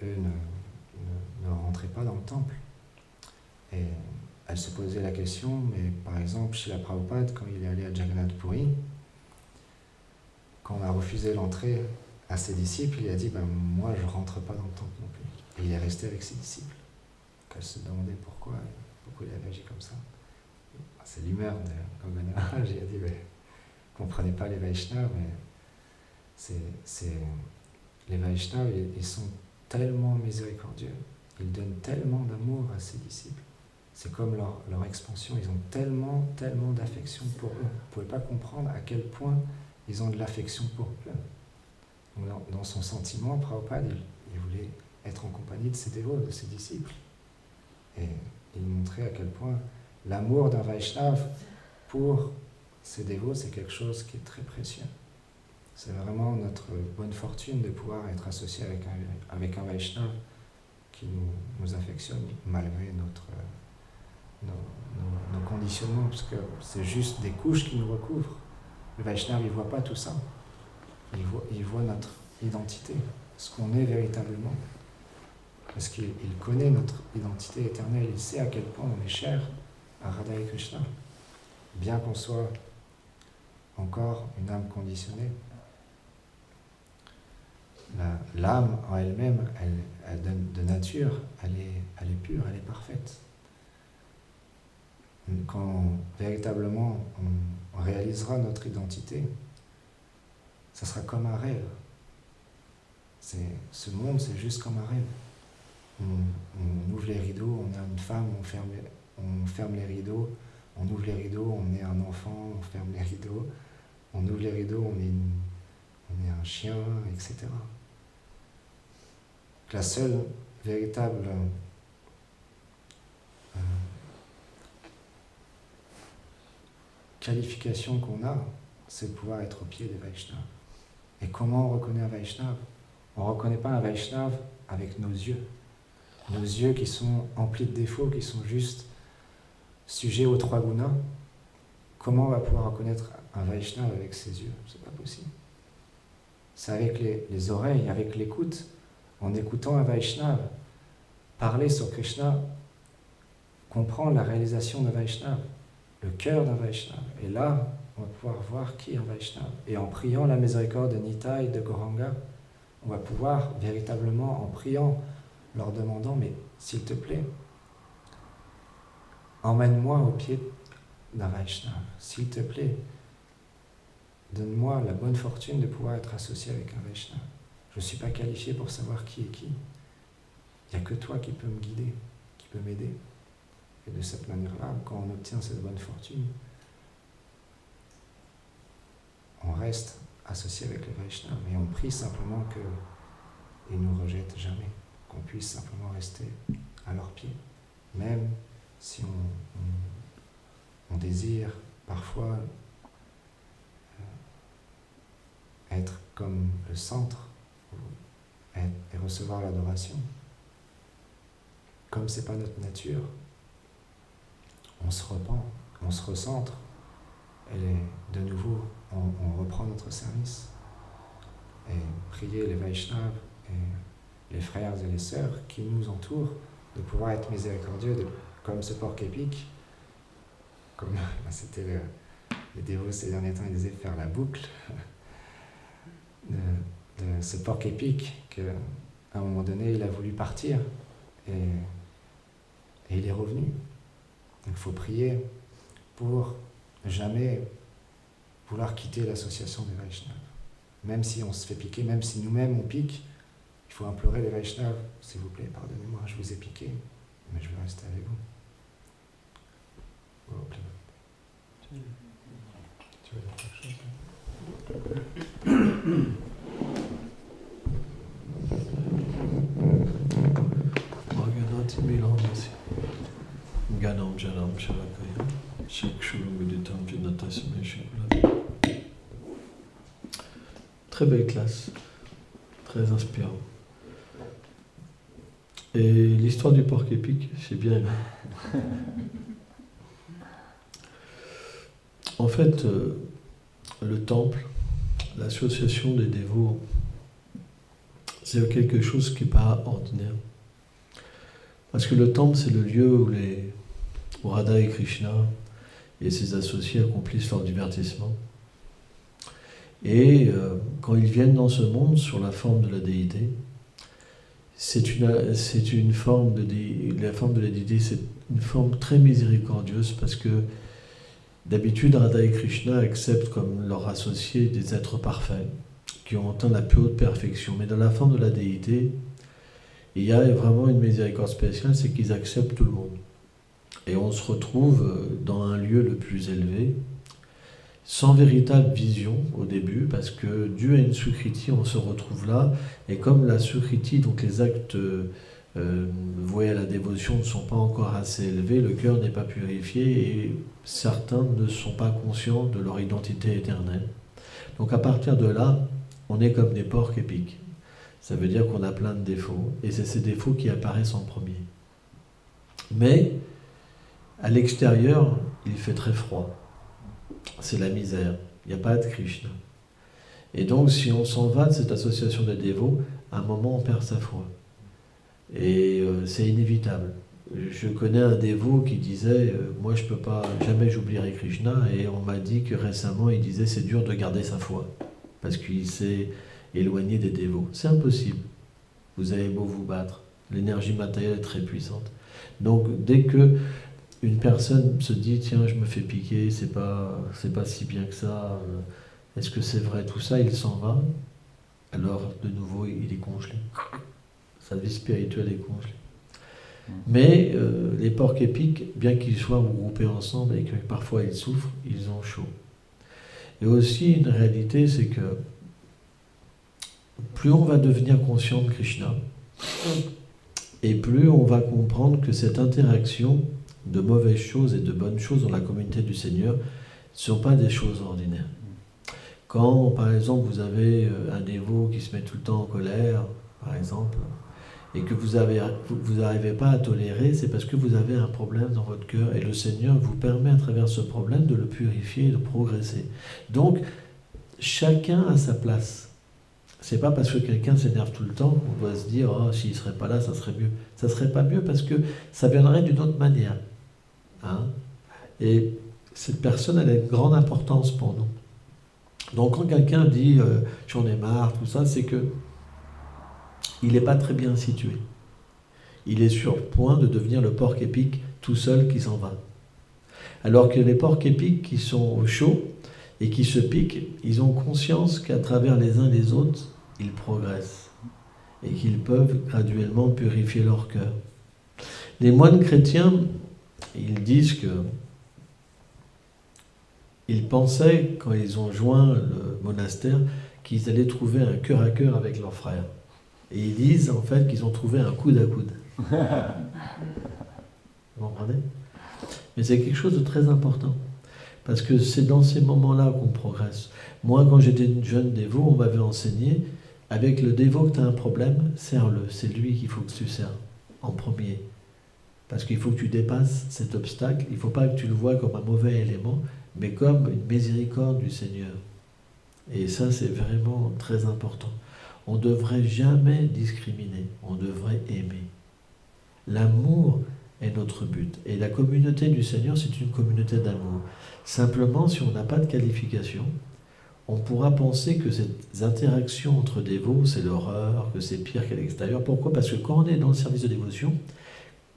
eux ne rentraient pas dans le temple. Et elle se posait la question, mais par exemple, chez la Prabhupada, quand il est allé à Jagannath Puri, quand on a refusé l'entrée à ses disciples, il a dit moi je rentre pas dans le temple non plus. Et il est resté avec ses disciples. Donc elle se demandait pourquoi il avait agi comme ça. C'est l'humeur de Gangana. J'ai dit vous comprenez pas les Vaishnavas, mais Les Vaishnavas, ils sont tellement miséricordieux, ils donnent tellement d'amour à ses disciples. C'est comme leur expansion, ils ont tellement d'affection pour eux. Vous ne pouvez pas comprendre à quel point ils ont de l'affection pour eux. Donc dans son sentiment, Prabhupada, il voulait être en compagnie de ses dévots, de ses disciples. Et il montrait à quel point l'amour d'un Vaishnava pour ses dévots, c'est quelque chose qui est très précieux. C'est vraiment notre bonne fortune de pouvoir être associé avec un Vaishnava qui nous affectionne malgré nos conditionnements, parce que c'est juste des couches qui nous recouvrent. Le Vaishnava, il ne voit pas tout ça. Il voit notre identité, ce qu'on est véritablement. Parce qu'il connaît notre identité éternelle, il sait à quel point on est cher à Radha et Krishna. Bien qu'on soit encore une âme conditionnée, l'âme en elle-même, elle donne de nature, elle est pure, elle est parfaite. Quand véritablement on réalisera notre identité, ça sera comme un rêve. Ce monde, c'est juste comme un rêve. On ouvre les rideaux, on est une femme, on ferme les rideaux, on ouvre les rideaux, on est un enfant, on ferme les rideaux, on ouvre les rideaux, on est un chien, etc. La seule véritable qualification qu'on a, c'est de pouvoir être au pied des Vaishnavas. Et comment on reconnaît un Vaishnava? On ne reconnaît pas un Vaishnava avec nos yeux. Nos yeux qui sont emplis de défauts, qui sont juste sujets aux 3 gunas. Comment on va pouvoir reconnaître un Vaishnava avec ses yeux? C'est pas possible. C'est avec les oreilles, avec l'écoute. En écoutant un Vaishnava parler sur Krishna, comprendre la réalisation d'un Vaishnava, le cœur d'un Vaishnava. Et là, on va pouvoir voir qui est un Vaishnava. Et en priant la miséricorde de Nitai, de Gauranga, on va pouvoir véritablement, en priant, leur demandant, mais s'il te plaît, emmène-moi au pied d'un Vaishnava. S'il te plaît, donne-moi la bonne fortune de pouvoir être associé avec un Vaishnava. Je ne suis pas qualifié pour savoir qui est qui. Il n'y a que toi qui peux me guider, qui peux m'aider. Et de cette manière-là, quand on obtient cette bonne fortune, on reste associé avec les Vaishnavas. Et on prie simplement qu'ils ne nous rejettent jamais, qu'on puisse simplement rester à leurs pieds. Même si on désire parfois être comme le centre et recevoir l'adoration. Comme ce n'est pas notre nature, on se repent, on se recentre, et de nouveau, on reprend notre service. Et prier les Vaishnavas et les frères et les sœurs qui nous entourent de pouvoir être miséricordieux, comme ce porc épic, comme c'était les dévots ces derniers temps, ils disaient faire la boucle de ce porc épic qu'à un moment donné il a voulu partir et il est revenu. Donc il faut prier pour jamais vouloir quitter l'association des Vaishnavas. Même si on se fait piquer, même si nous-mêmes on pique, il faut implorer les Vaishnavas, s'il vous plaît, pardonnez-moi, je vous ai piqué, mais je veux rester avec vous. Oh, tu veux dire quelque chose? Bhagavati Milanasi Ganam Janam Shalakaya Shikshurum Viditam Jinatasme Shikula. Très belle classe, très inspirant. Et l'histoire du porc épic, j'ai bien aimé. En fait, le temple, l'association des dévots, c'est quelque chose qui n'est pas ordinaire. Parce que le temple, c'est le lieu où Radha et Krishna et ses associés accomplissent leur divertissement. Et quand ils viennent dans ce monde sous la forme de la déité, la forme de la déité, c'est une forme très miséricordieuse parce que d'habitude, Radha et Krishna acceptent comme leurs associés des êtres parfaits qui ont atteint la plus haute perfection. Mais dans la forme de la déité, il y a vraiment une miséricorde spéciale, c'est qu'ils acceptent tout le monde. Et on se retrouve dans un lieu le plus élevé, sans véritable vision au début, parce que dû à une sukriti, on se retrouve là, et comme la sukriti, donc les actes voués à la dévotion ne sont pas encore assez élevés, le cœur n'est pas purifié, et certains ne sont pas conscients de leur identité éternelle. Donc à partir de là, on est comme des porcs épiques. Ça veut dire qu'on a plein de défauts, et c'est ces défauts qui apparaissent en premier. Mais, à l'extérieur, il fait très froid. C'est la misère. Il n'y a pas de Krishna. Et donc, si on s'en va de cette association de dévots, à un moment, on perd sa foi. Et c'est inévitable. Je connais un dévot qui disait moi, je ne peux pas, jamais j'oublierai Krishna. Et on m'a dit que récemment, il disait c'est dur de garder sa foi. Parce qu'il s'est éloigné des dévots. C'est impossible. Vous avez beau vous battre. L'énergie matérielle est très puissante. Donc, dès que une personne se dit tiens, je me fais piquer, c'est pas si bien que ça, est-ce que c'est vrai tout ça, il s'en va, alors de nouveau il est congelé. Sa vie spirituelle est congelée. Mais les porcs épiques, bien qu'ils soient regroupés ensemble et que parfois ils souffrent, ils ont chaud. Et aussi une réalité, c'est que plus on va devenir conscient de Krishna, et plus on va comprendre que cette interaction de mauvaises choses et de bonnes choses dans la communauté du Seigneur ne sont pas des choses ordinaires. Quand, par exemple, vous avez un dévot qui se met tout le temps en colère, par exemple, et que vous n'arrivez pas à tolérer, c'est parce que vous avez un problème dans votre cœur, et le Seigneur vous permet à travers ce problème de le purifier et de progresser. Donc, chacun a sa place. C'est pas parce que quelqu'un s'énerve tout le temps qu'on doit se dire oh, s'il ne serait pas là, ça serait mieux. Ça ne serait pas mieux parce que ça viendrait d'une autre manière. Hein? Et cette personne, elle a une grande importance pour nous. Donc quand quelqu'un dit j'en ai marre, tout ça, c'est que il n'est pas très bien situé. Il est sur le point de devenir le porc épique tout seul qui s'en va. Alors que les porcs épiques qui sont au chaud et qui se piquent, ils ont conscience qu'à travers les uns les autres, ils progressent et qu'ils peuvent graduellement purifier leur cœur. Les moines chrétiens, ils disent que ils pensaient, quand ils ont joint le monastère, qu'ils allaient trouver un cœur à cœur avec leurs frères. Et ils disent en fait qu'ils ont trouvé un coude à coude. Vous comprenez ? Mais c'est quelque chose de très important. Parce que c'est dans ces moments-là qu'on progresse. Moi, quand j'étais une jeune dévot, on m'avait enseigné, avec le dévot que tu as un problème, serre-le. C'est lui qu'il faut que tu sers en premier. Parce qu'il faut que tu dépasses cet obstacle. Il ne faut pas que tu le vois comme un mauvais élément, mais comme une miséricorde du Seigneur. Et ça, c'est vraiment très important. On ne devrait jamais discriminer. On devrait aimer. L'amour est notre but. Et la communauté du Seigneur, c'est une communauté d'amour. Simplement, si on n'a pas de qualification, on pourra penser que ces interactions entre dévots, c'est l'horreur, que c'est pire qu'à l'extérieur. Pourquoi ? Parce que quand on est dans le service de dévotion,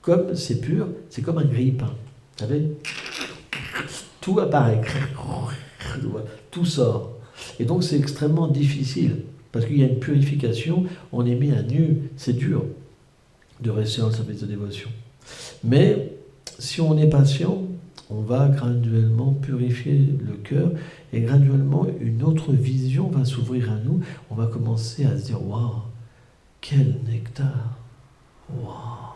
comme c'est pur, c'est comme un grille-pain. Vous savez ? Tout apparaît, tout sort. Et donc c'est extrêmement difficile, parce qu'il y a une purification, on est mis à nu, c'est dur de rester dans le service de dévotion. Mais si on est patient, on va graduellement purifier le cœur et graduellement une autre vision va s'ouvrir à nous. On va commencer à se dire waouh, quel nectar! Waouh!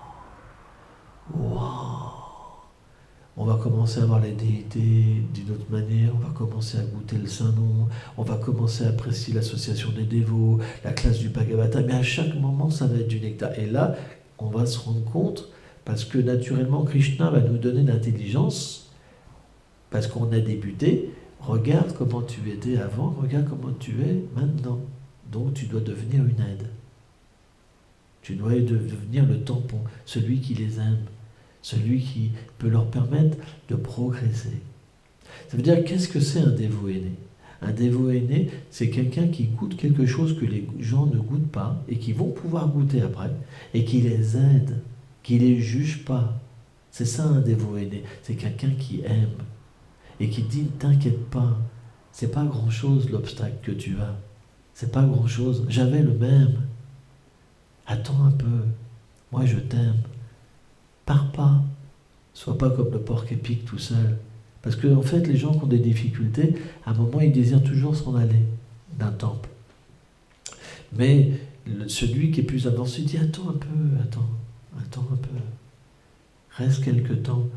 Waouh! On va commencer à voir les déités d'une autre manière, on va commencer à goûter le Saint-Nom, on va commencer à apprécier l'association des dévots, la classe du Bhagavata, mais à chaque moment ça va être du nectar. Et là, on va se rendre compte, parce que naturellement Krishna va nous donner l'intelligence, parce qu'on a débuté, regarde comment tu étais avant, regarde comment tu es maintenant. Donc tu dois devenir une aide. Tu dois devenir le tampon, celui qui les aime, celui qui peut leur permettre de progresser. Ça veut dire, qu'est-ce que c'est un dévot aîné ? Un dévot aîné, c'est quelqu'un qui goûte quelque chose que les gens ne goûtent pas et qui vont pouvoir goûter après et qui les aide, qui les juge pas. C'est ça un dévot aîné, c'est quelqu'un qui aime et qui dit « t'inquiète pas, c'est pas grand-chose l'obstacle que tu as, c'est pas grand-chose. J'avais le même. Attends un peu. Moi, je t'aime. Pars pas. Sois pas comme le porc épic tout seul. Parce que, en fait, les gens qui ont des difficultés, à un moment, ils désirent toujours s'en aller d'un temple. Mais celui qui est plus avancé dit, attends un peu, attends un peu. Reste quelque temps.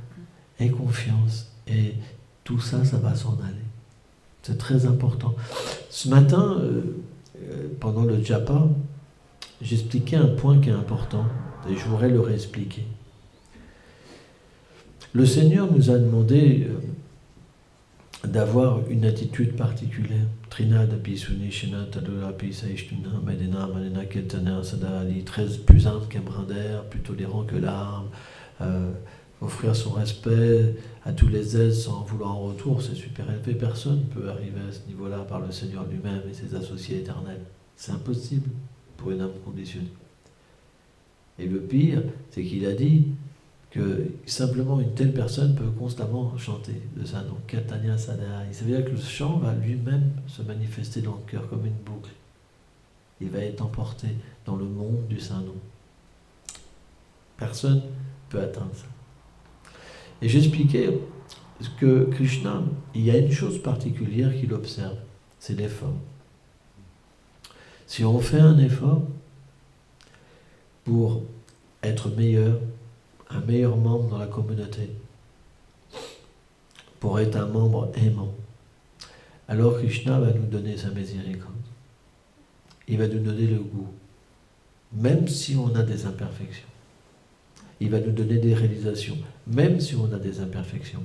Aie confiance. Et tout ça, ça va s'en aller. C'est très important. Ce matin, pendant le japa, j'expliquais un point qui est important et je voudrais le réexpliquer. Le Seigneur nous a demandé d'avoir une attitude particulière. Trinadapi sunishina tadurapi saishtuna medena manena ketana sadali, très plus humble qu'un brin d'air, plus tolérant que l'arme, offrir son respect à tous les êtres sans vouloir en retour, c'est super élevé. Personne ne peut arriver à ce niveau-là par le Seigneur lui-même et ses associés éternels. C'est impossible pour une âme conditionnée. Et le pire, c'est qu'il a dit que simplement une telle personne peut constamment chanter de ça. Donc, Katanya Sadhara. Ça veut dire que le chant va lui-même se manifester dans le cœur comme une boucle. Il va être emporté dans le monde du Saint-Nom. Personne ne peut atteindre ça. Et j'expliquais que Krishna, il y a une chose particulière qu'il observe, c'est l'effort. Si on fait un effort pour être meilleur, un meilleur membre dans la communauté, pour être un membre aimant, alors Krishna va nous donner sa miséricorde. Il va nous donner le goût, même si on a des imperfections. Il va nous donner des réalisations, même si on a des imperfections.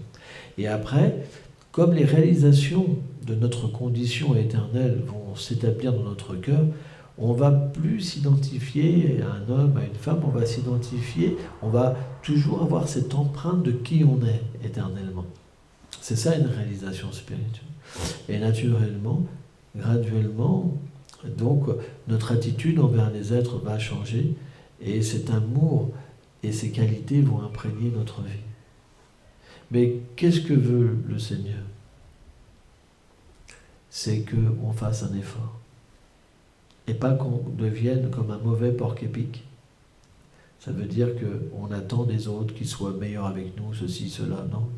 Et après, comme les réalisations de notre condition éternelle vont s'établir dans notre cœur, on va plus s'identifier à un homme, à une femme, on va s'identifier, on va toujours avoir cette empreinte de qui on est éternellement. C'est ça une réalisation spirituelle. Et naturellement, graduellement, donc notre attitude envers les êtres va changer et cet amour et ces qualités vont imprégner notre vie. Mais qu'est-ce que veut le Seigneur? C'est qu'on fasse un effort. Et pas qu'on devienne comme un mauvais porc épic. Ça veut dire qu'on attend des autres qu'ils soient meilleurs avec nous, ceci, cela, non.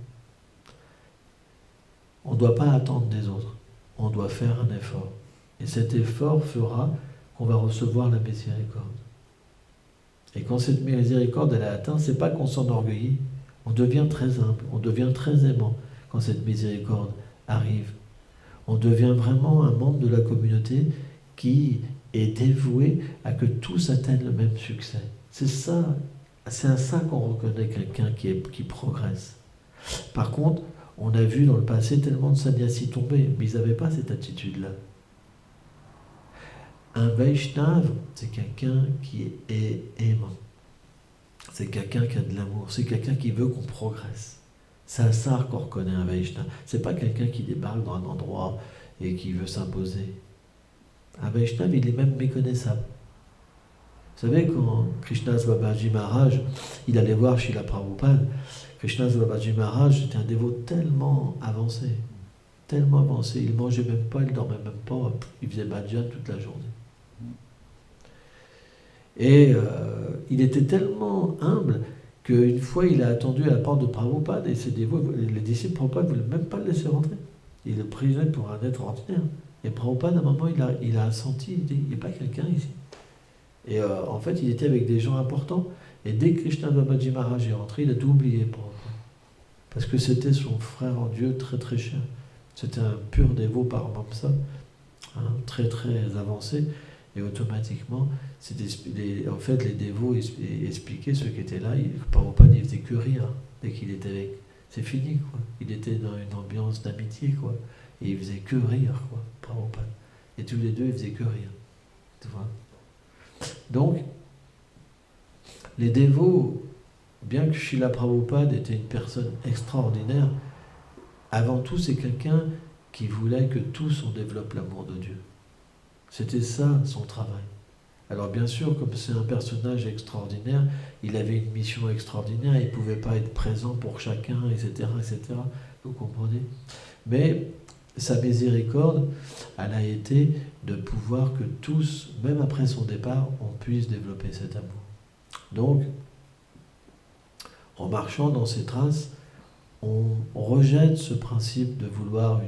On ne doit pas attendre des autres. On doit faire un effort. Et cet effort fera qu'on va recevoir la miséricorde. Et quand cette miséricorde elle est atteinte, c'est pas qu'on s'enorgueillit, on devient très humble, on devient très aimant quand cette miséricorde arrive. On devient vraiment un membre de la communauté qui est dévoué à que tous atteignent le même succès. C'est à ça qu'on reconnaît quelqu'un qui progresse. Par contre, on a vu dans le passé tellement de sannyasis tomber, mais ils n'avaient pas cette attitude-là. Un Vaishnava, c'est quelqu'un qui est aimant. C'est quelqu'un qui a de l'amour. C'est quelqu'un qui veut qu'on progresse. C'est à ça qu'on reconnaît un Vaishnava. C'est pas quelqu'un qui débarque dans un endroit et qui veut s'imposer. Un Vaishnava, il est même méconnaissable. Vous savez, quand Krishnas Babaji Maharaj, il allait voir Srila Prabhupada, Krishnas Babaji Maharaj était un dévot tellement avancé. Il ne mangeait même pas, il ne dormait même pas, il faisait bhajan toute la journée. Et il était tellement humble qu'une fois il a attendu à la porte de Prabhupada et ses dévots, les disciples de Prabhupada ne voulaient même pas le laisser rentrer. Il le prisait pour un être ordinaire. Et Prabhupada, à un moment, il a senti, il dit, il n'y a pas quelqu'un ici. Et en fait, il était avec des gens importants. Et dès que Krishna Babaji Maharaj est rentré, il a tout oublié, Prabhupada. Parce que c'était son frère en Dieu très très cher. C'était un pur dévot par Mamsa, très très avancé. Et automatiquement, en fait, les dévots expliquaient ceux qui étaient là. Prabhupada, il faisait que rire dès qu'il était avec. C'est fini, quoi. Il était dans une ambiance d'amitié, quoi. Et il faisait que rire, quoi, Prabhupada. Et tous les deux, ils faisaient que rire. Tu vois ? Donc, les dévots, bien que Srila Prabhupada était une personne extraordinaire, avant tout, c'est quelqu'un qui voulait que tous on développe l'amour de Dieu. C'était ça son travail. Alors bien sûr, comme c'est un personnage extraordinaire, il avait une mission extraordinaire, il ne pouvait pas être présent pour chacun, etc., etc. Vous comprenez ? Mais sa miséricorde, elle a été de pouvoir que tous, même après son départ, on puisse développer cet amour. Donc, en marchant dans ses traces, on rejette ce principe de vouloir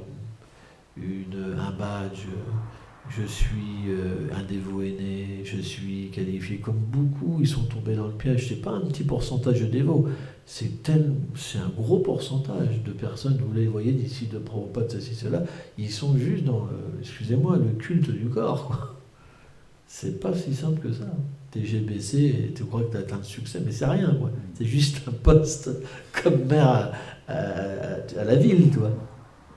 un badge, je suis un dévoué né, je suis qualifié, comme beaucoup, ils sont tombés dans le piège. C'est pas un petit pourcentage de dévots, c'est un gros pourcentage de personnes, vous les voyez d'ici de Prabhupada, ceci, cela, ils sont juste dans, excusez-moi, le culte du corps, quoi. C'est pas si simple que ça. T'es GBC et tu crois que t'as atteint le succès, mais c'est rien, quoi. C'est juste un poste comme maire à la ville, toi.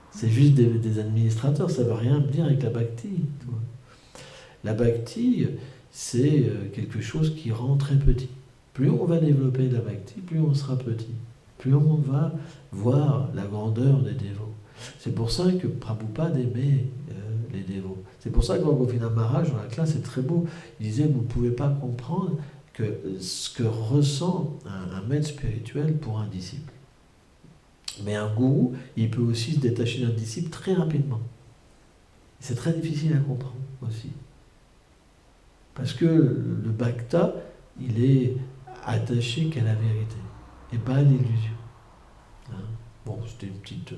C'est juste des administrateurs, ça ne veut rien dire avec la bhakti. Tu vois. La bhakti, c'est quelque chose qui rend très petit. Plus on va développer la bhakti, plus on sera petit. Plus on va voir la grandeur des dévots. C'est pour ça que Prabhupada aimait les dévots. C'est pour ça que Gopinath Maharaj, dans la classe, c'est très beau. Il disait, vous ne pouvez pas comprendre ce que ressent un maître spirituel pour un disciple. Mais un gourou, il peut aussi se détacher d'un disciple très rapidement. C'est très difficile à comprendre aussi. Parce que le bhakta, il est attaché qu'à la vérité, et pas à l'illusion. Hein? Bon, c'était une petite...